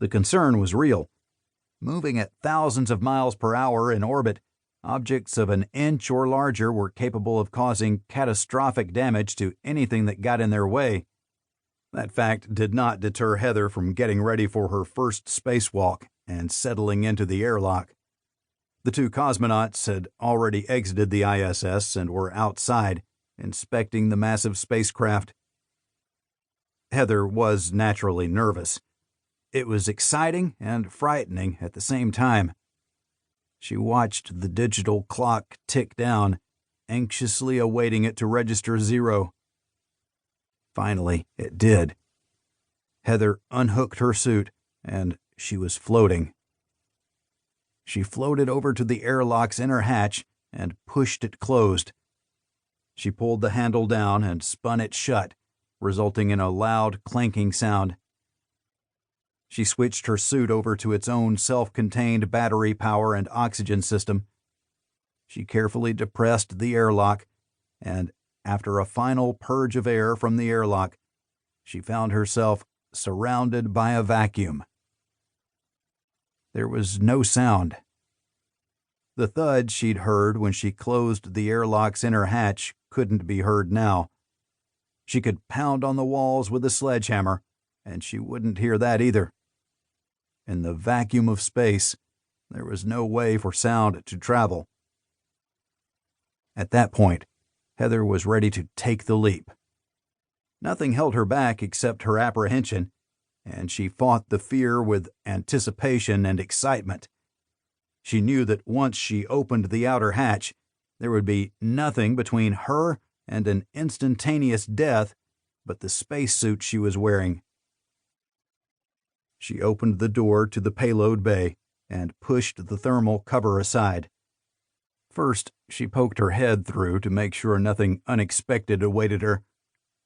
The concern was real. Moving at thousands of miles per hour in orbit, objects of an inch or larger were capable of causing catastrophic damage to anything that got in their way. That fact did not deter Heather from getting ready for her first spacewalk and settling into the airlock. The two cosmonauts had already exited the ISS and were outside, inspecting the massive spacecraft. Heather was naturally nervous. It was exciting and frightening at the same time. She watched the digital clock tick down, anxiously awaiting it to register 0. Finally, it did. Heather unhooked her suit, and she was floating. She floated over to the airlock's inner hatch and pushed it closed. She pulled the handle down and spun it shut, resulting in a loud clanking sound. She switched her suit over to its own self-contained battery power and oxygen system. She carefully depressed the airlock, and after a final purge of air from the airlock, she found herself surrounded by a vacuum. There was no sound. The thud she'd heard when she closed the airlock's inner hatch couldn't be heard now. She could pound on the walls with a sledgehammer, and she wouldn't hear that either. In the vacuum of space, there was no way for sound to travel. At that point, Heather was ready to take the leap. Nothing held her back except her apprehension, and she fought the fear with anticipation and excitement. She knew that once she opened the outer hatch, there would be nothing between her and an instantaneous death but the spacesuit she was wearing. She opened the door to the payload bay and pushed the thermal cover aside. First, she poked her head through to make sure nothing unexpected awaited her.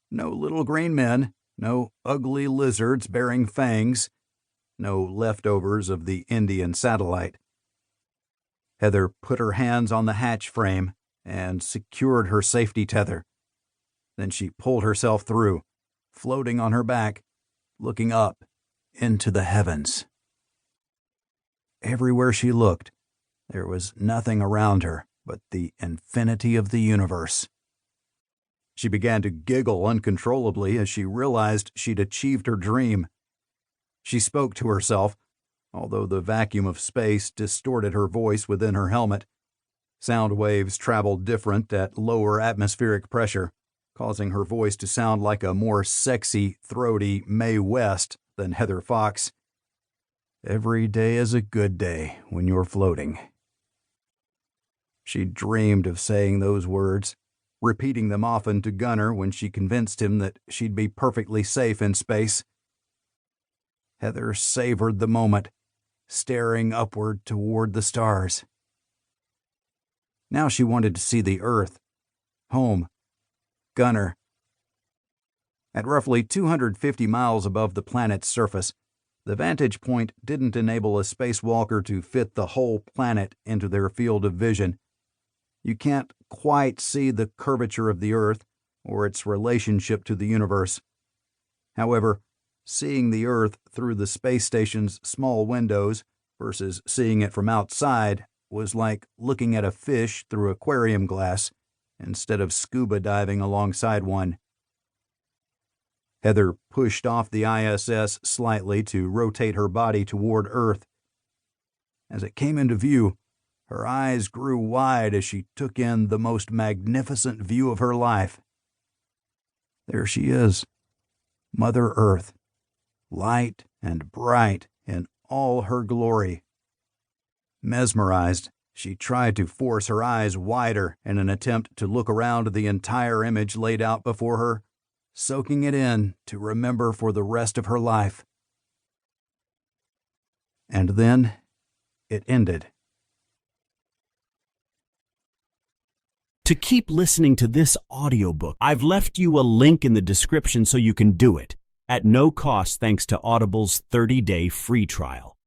No little green men, no ugly lizards bearing fangs, no leftovers of the Indian satellite. Heather put her hands on the hatch frame and secured her safety tether. Then she pulled herself through, floating on her back, looking up into the heavens. Everywhere she looked, there was nothing around her but the infinity of the universe. She began to giggle uncontrollably as she realized she'd achieved her dream. She spoke to herself, although the vacuum of space distorted her voice within her helmet. Sound waves traveled different at lower atmospheric pressure, causing her voice to sound like a more sexy, throaty Mae West than Heather Fox. Every day is a good day when you're floating. She dreamed of saying those words, repeating them often to Gunnar when she convinced him that she'd be perfectly safe in space. Heather savored the moment, staring upward toward the stars. Now she wanted to see the Earth, home, Gunnar. At roughly 250 miles above the planet's surface, the vantage point didn't enable a spacewalker to fit the whole planet into their field of vision. You can't quite see the curvature of the Earth or its relationship to the universe. However, seeing the Earth through the space station's small windows versus seeing it from outside was like looking at a fish through aquarium glass instead of scuba diving alongside one. Heather pushed off the ISS slightly to rotate her body toward Earth. As it came into view, her eyes grew wide as she took in the most magnificent view of her life. There she is, Mother Earth, light and bright in all her glory. Mesmerized, she tried to force her eyes wider in an attempt to look around the entire image laid out before her, soaking it in to remember for the rest of her life. And then it ended. To keep listening to this audiobook, I've left you a link in the description so you can do it, at no cost thanks to Audible's 30-day free trial.